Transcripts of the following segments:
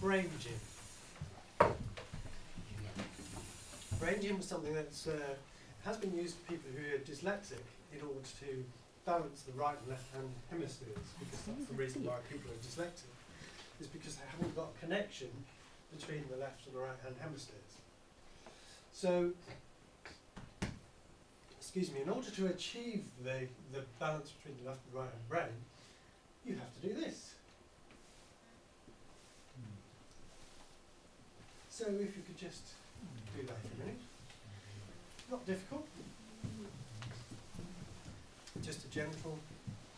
brain gym. Brain gym is something that has been used for people who are dyslexic in order to balance the right and left hand hemispheres, because that's the reason why people are dyslexic, is because they haven't got a connection between the left and the right hand hemispheres. So, excuse me, in order to achieve the balance between the left and right hand brain, you have to do this. So if you could just do that for a minute. Not difficult. Just a gentle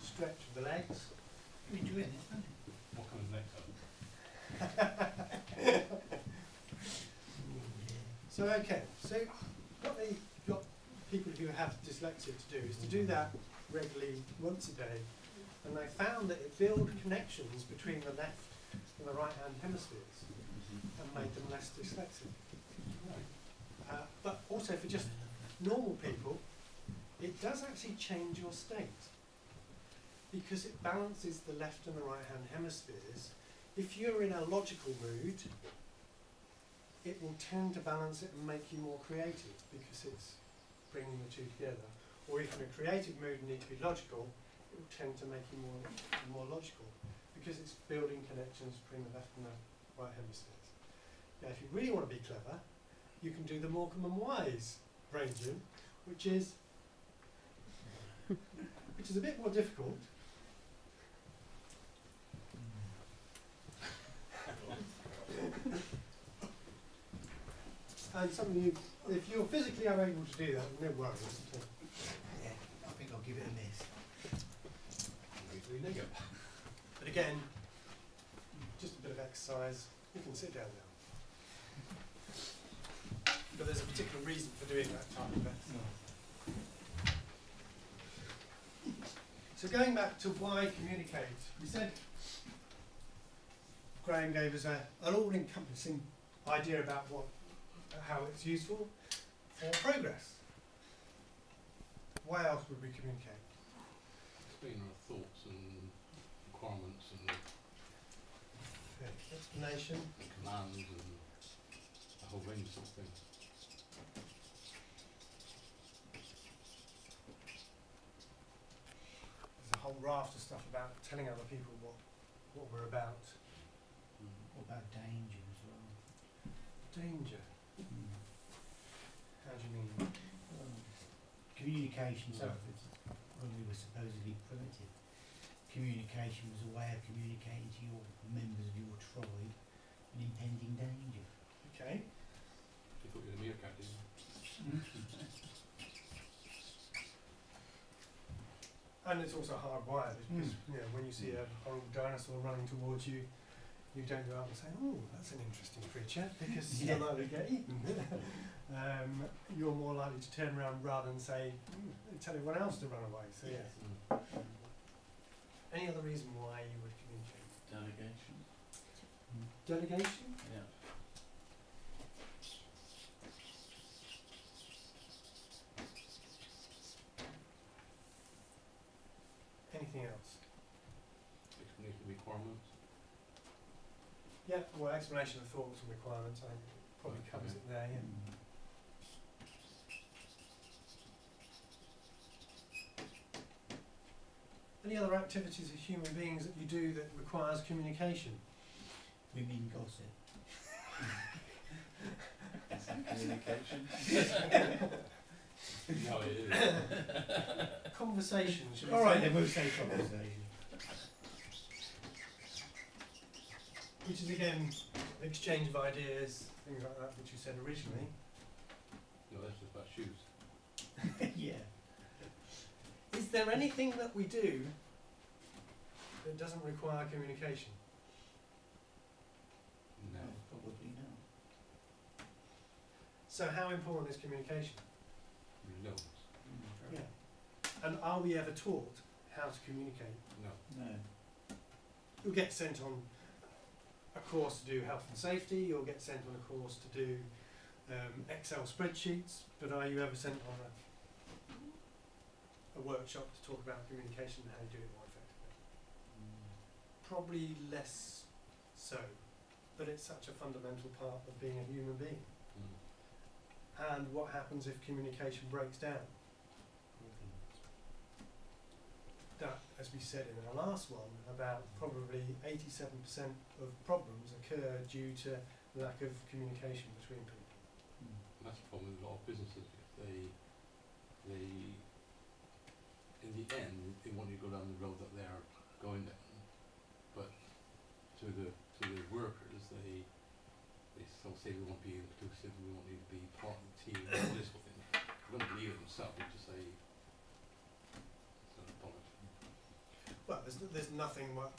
stretch of the legs. You're enjoying this, aren't you? What comes next up? So okay, so what they got people who have dyslexia to do is to do that regularly once a day, and they found that it built connections between the left and the right hand hemispheres and made them less dyslexic. But also for just normal people, it does actually change your state, because it balances the left and the right hand hemispheres. If you're in a logical mood, it will tend to balance it and make you more creative, because it's bringing the two together. Or if in a creative mood and need to be logical, it will tend to make you more logical, because it's building connections between the left and the right hemispheres. Now, if you really want to be clever, you can do the Morecambe and Wise brain gym, which is a bit more difficult. And some of you, if you're physically unable to do that, no worries. Yeah, I think I'll give it a miss. But again, just a bit of exercise. You can sit down now. But there's a particular reason for doing that type of exercise. So going back to why communicate, we said Graham gave us an all-encompassing idea about how it's useful for progress. Why else would we communicate? Explain our thoughts and requirements and Explanation. commands and a whole range of things. There's a whole raft of stuff about telling other people what we're about. What about danger as well? Danger. How do you mean? Communication, when we were supposedly primitive, communication was a way of communicating to your members of your tribe an impending danger. Okay. You thought you were a meerkat, didn't you? And it's also hardwired, because when you see a horrible dinosaur running towards you, you don't go out and say, "Oh, that's an interesting creature," because you're likely to get eaten. You're more likely to turn around rather than say, tell everyone else to run away. So yes. Any other reason why you would communicate? Delegation. Delegation? Yeah. Anything else? Explanation of requirements. Yeah, well, explanation of thoughts and requirements, I think probably covers it there, yeah. Any other activities of human beings that you do that requires communication? Women gossip. Is that communication? No, it is. Conversation, should we All right, say? then we'll say conversation. Which is again, exchange of ideas, things like that, which you said originally. No, that's just about shoes. Yeah. Is there anything that we do that doesn't require communication? No. Probably no. So how important is communication? Loads. Yeah. And are we ever taught how to communicate? No. No. You'll get sent on a course to do health and safety, you'll get sent on a course to do Excel spreadsheets, but are you ever sent on a workshop to talk about communication and how to do it more effectively? Probably less so. that it's such a fundamental part of being a human being. Mm. And what happens if communication breaks down? That, as we said in our last one, about probably 87% of problems occur due to lack of communication between people. That's the problem with a lot of businesses. If they, in the end, they want you to go down the road that they're going down, but to the workers, they still say we won't be inclusive, we want you to be part of the team, all this sort of thing. They don't believe it themselves. They just say it's not bollocks. Well, there's nothing but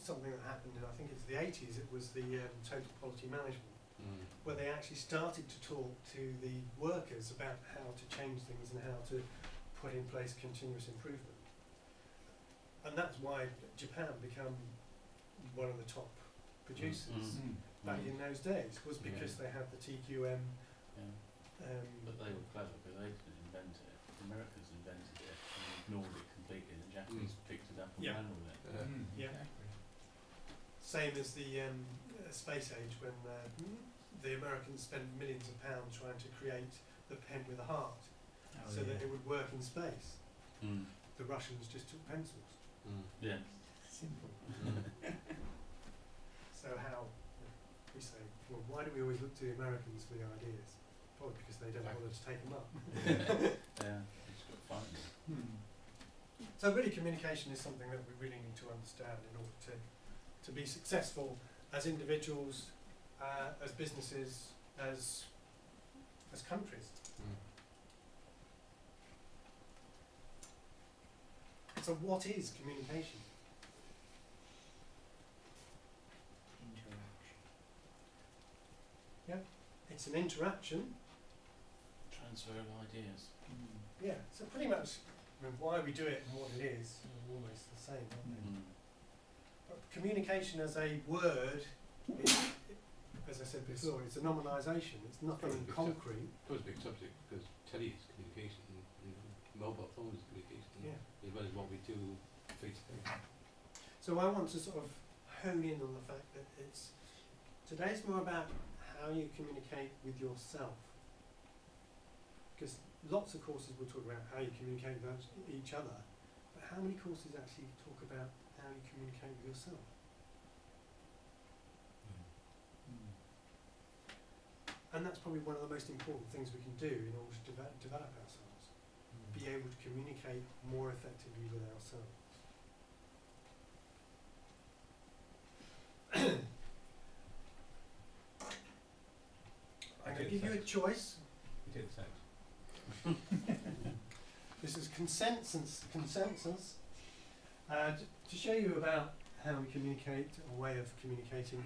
something that happened in, I think it's the 80s, it was the total quality management, where they actually started to talk to the workers about how to change things and how to put in place continuous improvement. And that's why Japan became one of the top producers back in those days, was because they had the TQM. But they were clever because they didn't invent it. The Americans invented it and ignored it completely. The Japanese picked it up and ran with it. Yeah. Same as the space age, when the Americans spent millions of pounds trying to create the pen with a heart, so that it would work in space. The Russians just took pencils. Yeah. Simple. So how we say, well, why do we always look to the Americans for the ideas? Probably because they don't bother to take them up. Yeah, it's got fun. So really, communication is something that we really need to understand in order to be successful as individuals, as businesses, as countries. So what is communication? Interaction. It's an interaction. Transfer of ideas. Yeah, so pretty much, I mean, why we do it and what it is are almost the same, aren't they? But communication as a word, as I said before, it's a nominalisation. It's nothing concrete. It was a big subject because telly is communication, mobile phone is communication, as well as what we do face to face. So I want to sort of hone in on the fact that today's more about how you communicate with yourself. Because lots of courses will talk about how you communicate with each other, but how many courses actually talk about how you communicate with yourself? And that's probably one of the most important things we can do in order to develop ourselves. Be able to communicate more effectively with ourselves. I'm going to give you a choice. We did sex. This is consensus. To show you about how we communicate, a way of communicating.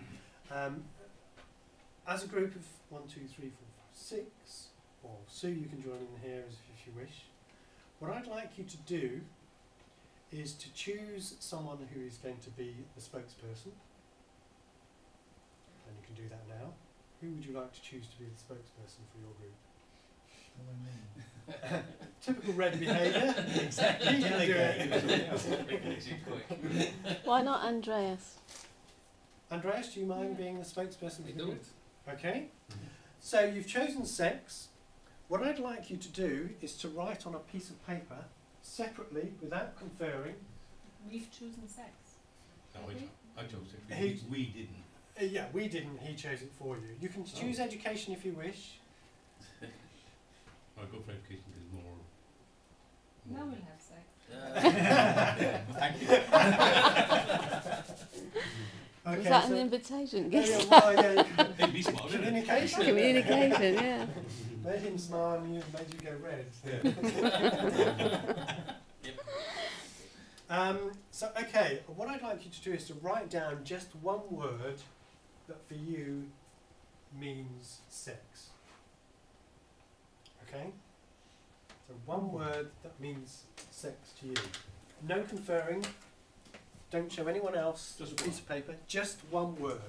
As a group of 1, 2, 3, 4, 5, 6, or Sue, you can join in here if you wish. What I'd like you to do is to choose someone who is going to be the spokesperson. And you can do that now. Who would you like to choose to be the spokesperson for your group? Typical red behaviour. Exactly. You can do it. Why not Andreas? Andreas, do you mind being the spokesperson for the group? Okay. So you've chosen sex. What I'd like you to do is to write on a piece of paper separately, without conferring. We've chosen sex. No, I chose it. We didn't. Yeah, we didn't. He chose it for you. You can choose education if you wish. I'll go for education because more. Now we'll have sex. Thank you. Was that an invitation? It'd be smart, wouldn't it? Communication. Communication, yeah. Made him smile and you made you go red. So, okay, what I'd like you to do is to write down just one word that for you means sex. Okay? So one word that means sex to you. No conferring. Don't show anyone else Just a piece of paper. Just one word.